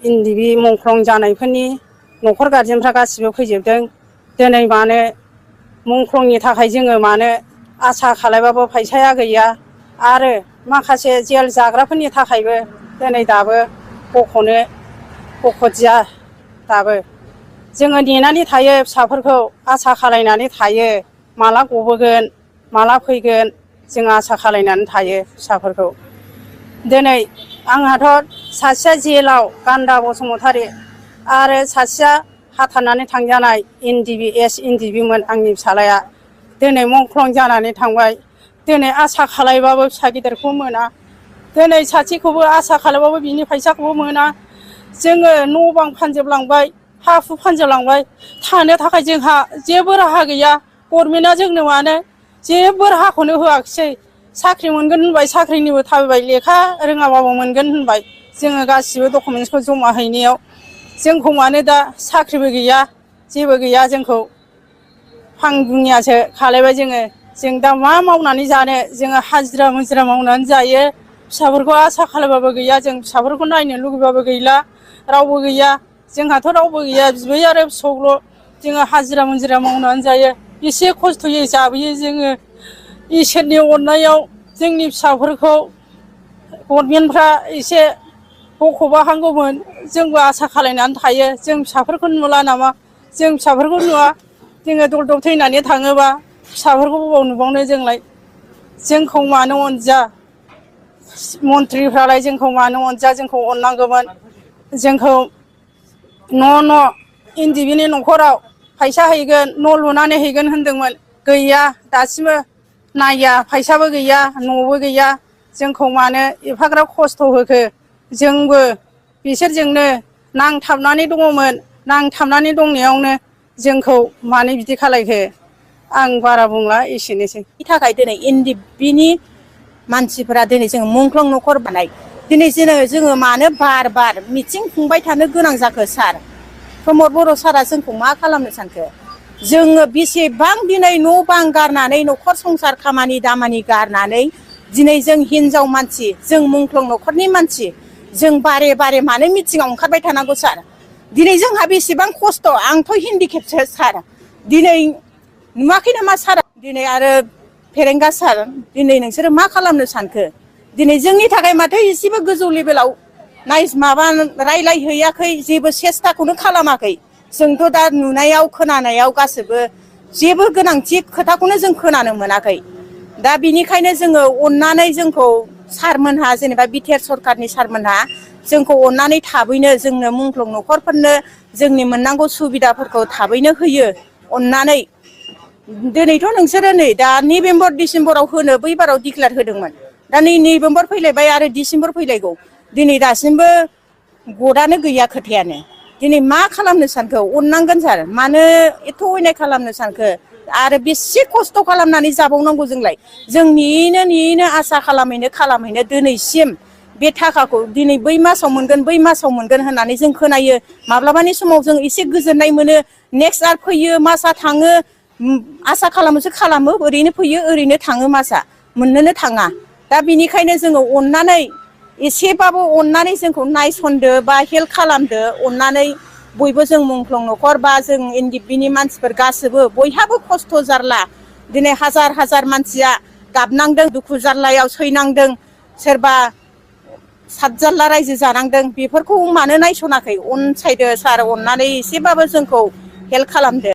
एनडिबि मुंख्लं जानायफोरनि न'खर गारजेनफ्रा गासिबो फैजोबदों। दिनै मानो मुंख्लंनि थाखाय जोङो मानो आसा खालायबाबो फैसाया गैया आरो माखासे जेल जाग्राफोरनि थाखायबो दिनै दाबो बख'दिया दाबो जोङो नेनानै थायो फिसाफोरखौ आसा खालायनानै थायो माला गबोगोन माला फैगोन जों आसा खालायनानै थायो फिसाफोरखौ। दिनै आंहाथ' सासेया जेलाव गान्दा बसुमतारी आरो सासेया हाथारनानै थांजानाय एनडिबिमोन आंनि फिसालाया दिनै मुंख्लं जानानै थांबाय। दिनै आसा खालायबाबो फिसा गिदिरखौ मोना, दिनै सासेखौबो आसा खालायबाबो बिनि फैसाखौबो मोना। जोङो न' बां फानजोबलांबाय, हा हु फानजोबलांबाय, थानो थाखाय जोंहा जेबो राहा गैया। गभर्नमेन्टआ जोंनो मानो जेबो राहाखौनो होआखिसै। साख्रि मोनगोन होनबाय, साख्रिनिबो थाबायबाय, लेखा रोङाबाबो मोनगोन होनबाय। जोङो गासिबो डकुमेन्टसखौ जमा हैनायाव जोंखौ मानो दा साख्रिबो गैया जेबो गैया, जोंखौ फां दुनियासो खालायबाय जोङो। जों दा मा मावनानै जानो, जोङो हाजिरा मुजिरा मावनानै जायो। फिसाफोरखौ आसा खालायबाबो गैया, जों फिसाफोरखौ नायनो लुगैबाबो गैला, रावबो गैया। जोंहाथ' रावबो गैया, बिबै आरो फिसौल'। जोङो हाजिरा मुजिरा मावनानै जायो, एसे खस्थ'यै जाबोयो जोङो। इसोरनि अननायाव जोंनि फिसाफोरखौ गभर्नमेन्टफ्रा एसे बख'बा हामगौमोन, जोंबो आसा खालायनानै थायो। जों फिसाफोरखौ नुला नामा? जों फिसाफोरखौ नुवा, जोङो दल-दल थैनानै थाङोबा फिसाफोरखौ बबाव नुबावनो जोंलाय। जोंखौ मानो अनदिया मन्थ्रिफ्रालाय, जोंखौ मानो अनदिया, जोंखौ अननांगौमोन। जोंखौ न' एनडिबिनि न'खराव फैसा हैगोन, न' लुनानै हैगोन होनदोंमोन, गैया दासिमबो नाया, फैसाबो गैया, न'बो गैया। जोंखौ मानो एफाग्राब खस्थ' होखो? जोंबो बिसोरजोंनो नांथाबनानै दङमोन, नांथाबनानै दंनायावनो जोंखौ मानो बिदि खालायखो? आं बारा बुंला, एसेनोसै। बेनि थाखाय दिनै एनडिबिनि मानसिफोरा दिनै जोङो मुंख्लं न'खर बानाय। दिनै जोङो मानो बार बार मिथिं खुंबाय थानो गोनां जाखो सार? प्रमद बर' सारा जोंखौ मा खालामनो सानखो? जोङो बेसेबां दिनै न' बां गारनानै, न'खर संसार खामानि दामानि गारनानै दिनै जों हिनजाव मानसि, जों मुंख्लं न'खरनि मानसि, जों बारे बारे मानो मिथिङाव ओंखारबाय थानांगौ सार? दिनै जोंहा बेसेबां खस्थ', आंथ' हेन्डिकेपसो सार। दिनै नुवाखै नामा सार? दिनै आरो फेरेंगा सार, दिनै नोंसोरो मा खालामनो सानखो? दिनै जोंनि थाखाय माथो एसेबो गोजौ लेभेलाव रायलायहैयाखै, जेबो सेस्थाखौनो खालामाखै। जोंथ' दा नुनायाव खोनानायाव गासैबो जेबो गोनांथि खोथाखौनो जों खोनानो मोनाखै। दा बिनिखायनो जोङो अननानै जोंखौ सारमोनहा, जेनेबा बिटिआर सरखारनि सारमोनहा जोंखौ अननानै थाबैनो जोंनो मुंख्लं न'खरफोरनो जोंनि मोननांगौ सुबिदाफोरखौ थाबैनो होयो अननानै। दिनैथ' नोंसोरो नै दा नभेम्बर डिसेम्बराव होनो बै बाराव डिक्लेयार होदोंमोन, दा नै नभेम्बर फैलायबाय आरो डिसेम्बर फैलायगौ, दिनै दासिमबो गदानो गैया खोथायानो। दिनै मा खालामनो सानखो? अननांगोन सार, मानो एथ' अयनाय खालामनो सानखो? आरो बेसे खस्थ' खालामनानै जाबावनांगौ जोंलाय? जों नेयैनो आसा खालामैनो दिनैसिम बे थाखाखौ दिनै बै मासाव मोनगोन, बै मासाव मोनगोन होननानै जों खोनायो। माब्लाबानि समाव जों एसे गोजोननाय मोनो, नेक्स्ट आरो फैयो, मासआ थाङो, आसा खालामोसो खालामो, ओरैनो फैयो ओरैनो थाङो, मासआ मोननोनो थाङा। दा बिनिखायनो जोङो अननानै एसेबाबो अननानै जोंखौ नायसनदो बा हेल्प खालामदो अननानै। बयबो जों मुंख्लं न'खर बा जों एनडिबिनि मानसिफोर गासैबो बयहाबो खस्थ' जारला। दिनै हाजार हाजार मानसिया गाबनांदों, दुखु जारलायाव सैनांदों, सोरबा सातजारला रायजो जानांदों। बेफोरखौ मानो नायसनाखै? अनसायदो सार, अननानै एसेबाबो जोंखौ हेल्प खालामदो।